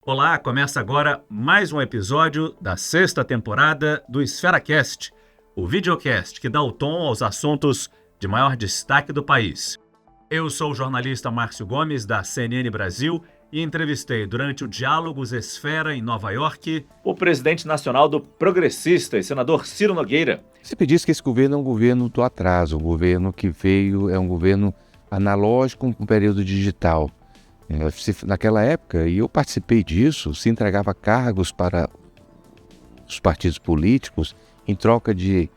Olá, começa agora mais um episódio da sexta temporada do EsferaCast, o videocast que dá o tom aos assuntos de maior destaque do país. Eu sou o jornalista Márcio Gomes, da CNN Brasil, e entrevistei durante o Diálogos Esfera em Nova York o presidente nacional do Progressistas, senador Ciro Nogueira. Sempre disse que esse governo é um governo do atraso, um governo que veio, é um governo analógico com um período digital. Naquela época, e eu participei disso, se entregava cargos para os partidos políticos em troca de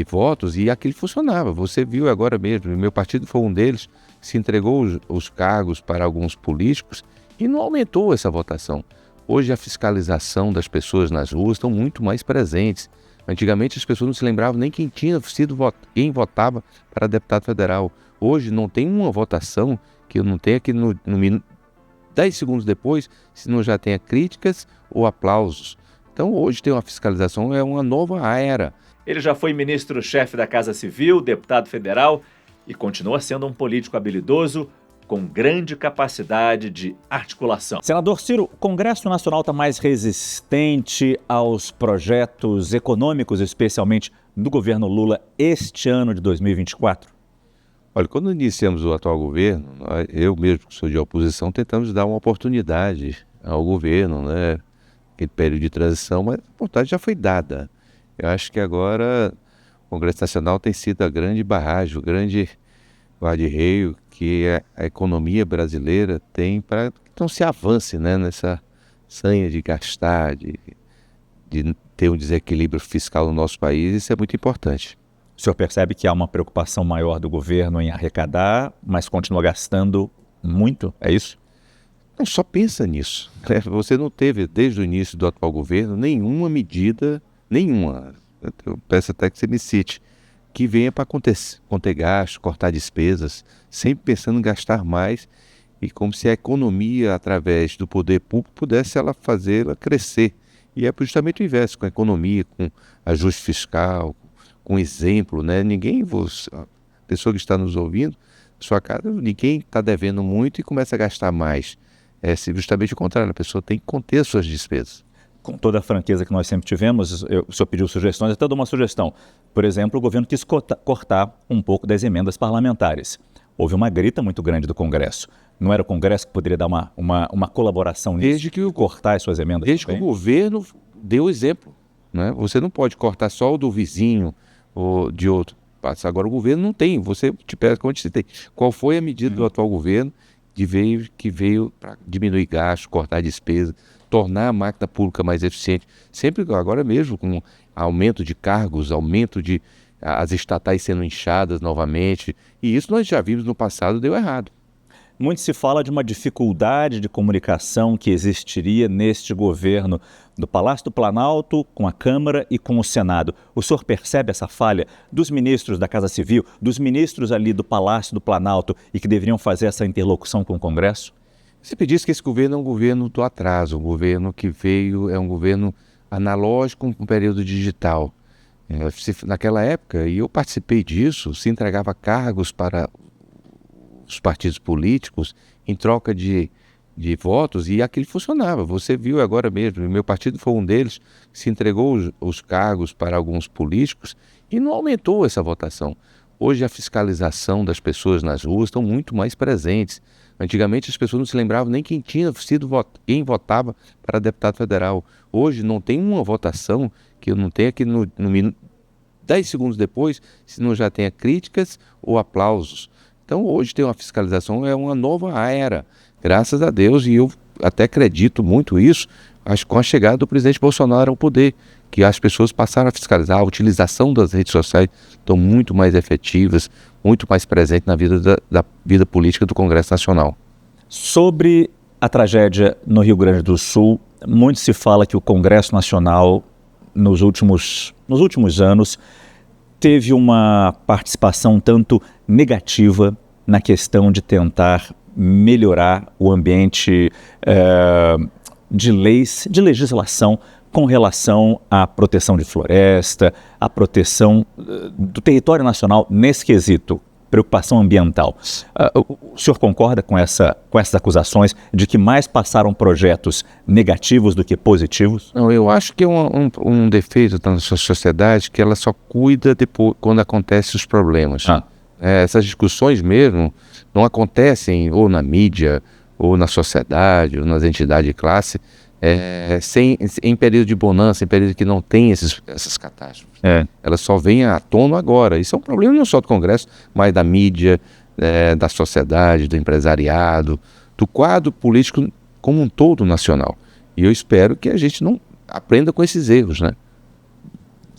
votos e aquilo funcionava. Você viu agora mesmo, meu partido foi um deles, se entregou os cargos para alguns políticos e não aumentou essa votação. Hoje a fiscalização das pessoas nas ruas estão muito mais presentes. Antigamente as pessoas não se lembravam nem quem quem votava para deputado federal. Hoje não tem uma votação que eu não tenha que no minuto 10 segundos depois, se não já tenha críticas ou aplausos. Então hoje tem uma fiscalização, é uma nova era. Ele já foi ministro-chefe da Casa Civil, deputado federal e continua sendo um político habilidoso com grande capacidade de articulação. Senador Ciro, o Congresso Nacional está mais resistente aos projetos econômicos, especialmente do governo Lula, este ano de 2024? Olha, quando iniciamos o atual governo, eu mesmo que sou de oposição, tentamos dar uma oportunidade ao governo, né? Aquele período de transição, mas a oportunidade já foi dada. Eu acho que agora o Congresso Nacional tem sido a grande barragem, o grande guarda-reio que a economia brasileira tem para que não se avance, né, nessa sanha de gastar, de ter um desequilíbrio fiscal no nosso país. Isso é muito importante. O senhor percebe que há uma preocupação maior do governo em arrecadar, mas continua gastando muito? É isso? Não, só pensa nisso. Você não teve, desde o início do atual governo, nenhuma medida, eu peço até que você me cite, que venha para conter gastos, cortar despesas, sempre pensando em gastar mais e como se a economia, através do poder público, pudesse ela fazê-la crescer. E é justamente o inverso, com a economia, com ajuste fiscal, com exemplo, né? A pessoa que está nos ouvindo, sua casa, ninguém está devendo muito e começa a gastar mais. É justamente o contrário, a pessoa tem que conter suas despesas. Com toda a franqueza que nós sempre tivemos, o senhor pediu sugestões, até dou uma sugestão. Por exemplo, o governo quis cortar um pouco das emendas parlamentares. Houve uma grita muito grande do Congresso. Não era o Congresso que poderia dar uma colaboração nisso, cortar as suas emendas? Desde também? que o governo deu exemplo, né? Você não pode cortar só o do vizinho ou de outro. Agora o governo não tem, você te pede, como eu te citei, qual foi a medida do atual governo que veio para diminuir gastos, cortar despesa, tornar a máquina pública mais eficiente, sempre agora mesmo com aumento de cargos, aumento de as estatais sendo inchadas novamente, e isso nós já vimos no passado, deu errado. Muito se fala de uma dificuldade de comunicação que existiria neste governo do Palácio do Planalto, com a Câmara e com o Senado. O senhor percebe essa falha dos ministros da Casa Civil, dos ministros ali do Palácio do Planalto e que deveriam fazer essa interlocução com o Congresso? Sempre disse que esse governo é um governo do atraso, um governo que veio, é um governo analógico com um período digital. Naquela época, e eu participei disso, se entregava cargos para os partidos políticos em troca de votos e aquilo funcionava. Você viu agora mesmo, meu partido foi um deles, se entregou os cargos para alguns políticos e não aumentou essa votação. Hoje a fiscalização das pessoas nas ruas estão muito mais presentes. Antigamente as pessoas não se lembravam nem quem quem votava para deputado federal. Hoje não tem uma votação que eu não tenha que no minuto 10 segundos depois, se não já tenha críticas ou aplausos. Então hoje tem uma fiscalização, é uma nova era, graças a Deus, e eu até acredito muito isso, acho que com a chegada do presidente Bolsonaro ao poder, que as pessoas passaram a fiscalizar, a utilização das redes sociais estão muito mais efetivas, muito mais presentes na vida da vida política do Congresso Nacional. Sobre a tragédia no Rio Grande do Sul, muito se fala que o Congresso Nacional, nos últimos anos, teve uma participação tanto negativa na questão de tentar melhorar o ambiente de leis, de legislação com relação à proteção de floresta, à proteção do território nacional nesse quesito. preocupação ambiental. O senhor concorda com essas acusações de que mais passaram projetos negativos do que positivos? Não, eu acho que é um defeito da nossa sociedade que ela só cuida depois, quando acontecem os problemas. Essas discussões mesmo não acontecem ou na mídia, ou na sociedade, ou nas entidades de classe, em período de bonança, em período que não tem essas catástrofes. Elas só vêm à tona agora. Isso é um problema não só do Congresso, mas da mídia, da sociedade, do empresariado, do quadro político como um todo nacional. E eu espero que a gente não aprenda com esses erros, né?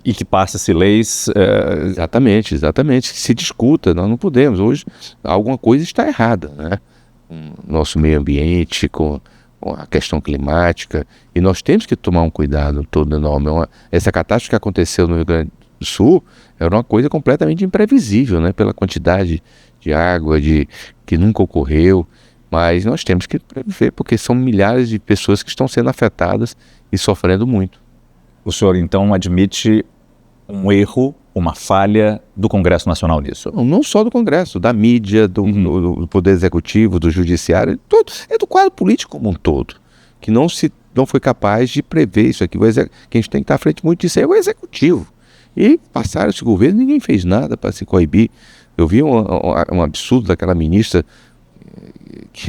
E que passe-se leis... Exatamente. Que se discuta, nós não podemos. Hoje, alguma coisa está errada, né? Com o nosso meio ambiente, com a questão climática, e nós temos que tomar um cuidado todo enorme. Essa catástrofe que aconteceu no Rio Grande do Sul era uma coisa completamente imprevisível, né? Pela quantidade de água que nunca ocorreu, mas nós temos que prever, porque são milhares de pessoas que estão sendo afetadas e sofrendo muito. O senhor, então, admite um erro, uma falha do Congresso Nacional nisso? Não só do Congresso, da mídia, do Poder Executivo, do Judiciário, do quadro político como um todo, que não foi capaz de prever isso aqui. Quem tem que estar à frente muito disso é o Executivo. E passaram esse governo, ninguém fez nada para se coibir. Eu vi um absurdo daquela ministra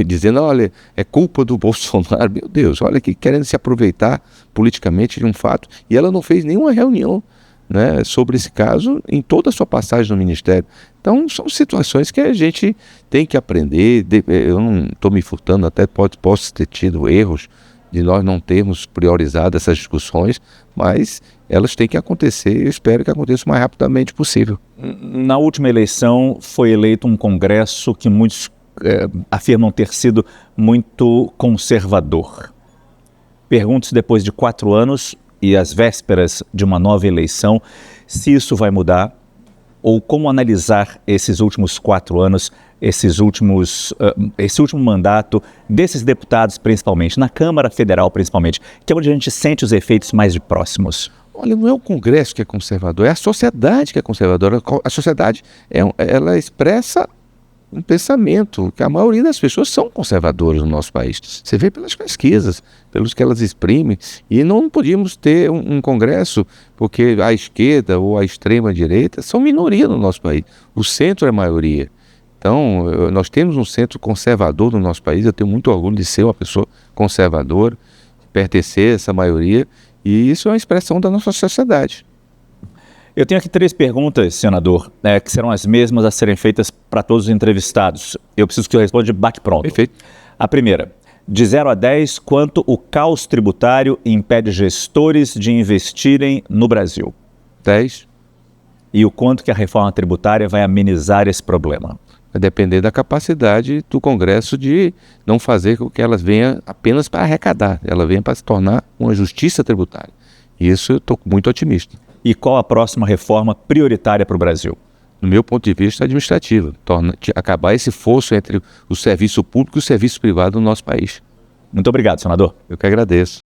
dizendo, olha, é culpa do Bolsonaro. Meu Deus, olha aqui, querendo se aproveitar politicamente de um fato. E ela não fez nenhuma reunião, né, sobre esse caso em toda a sua passagem no Ministério. Então são situações que a gente tem que aprender. Eu não estou me furtando, até posso ter tido erros de nós não termos priorizado essas discussões, mas elas têm que acontecer e eu espero que aconteça o mais rapidamente possível. Na última eleição foi eleito um Congresso que muitos afirmam ter sido muito conservador. Pergunto-se, depois de 4 anos e às vésperas de uma nova eleição, se isso vai mudar ou como analisar esses últimos 4 anos, esse último mandato desses deputados, principalmente, na Câmara Federal principalmente, que é onde a gente sente os efeitos mais próximos. Olha, não é o Congresso que é conservador, é a sociedade que é conservadora. A sociedade, ela expressa um pensamento, que a maioria das pessoas são conservadoras no nosso país. Você vê pelas pesquisas, pelos que elas exprimem, e não podíamos ter um Congresso, porque a esquerda ou a extrema-direita são minoria no nosso país. O centro é maioria. Então, nós temos um centro conservador no nosso país, eu tenho muito orgulho de ser uma pessoa conservadora, de pertencer a essa maioria, e isso é uma expressão da nossa sociedade. Eu tenho aqui 3 perguntas, senador, que serão as mesmas a serem feitas para todos os entrevistados. Eu preciso que o senhor responda de bate-pronto. Perfeito. A primeira, de 0 a 10, quanto o caos tributário impede gestores de investirem no Brasil? 10. E o quanto que a reforma tributária vai amenizar esse problema? Vai depender da capacidade do Congresso de não fazer com que elas venham apenas para arrecadar, ela venha para se tornar uma justiça tributária. E isso eu estou muito otimista. E qual a próxima reforma prioritária para o Brasil? No meu ponto de vista, administrativa. Acabar esse fosso entre o serviço público e o serviço privado no nosso país. Muito obrigado, senador. Eu que agradeço.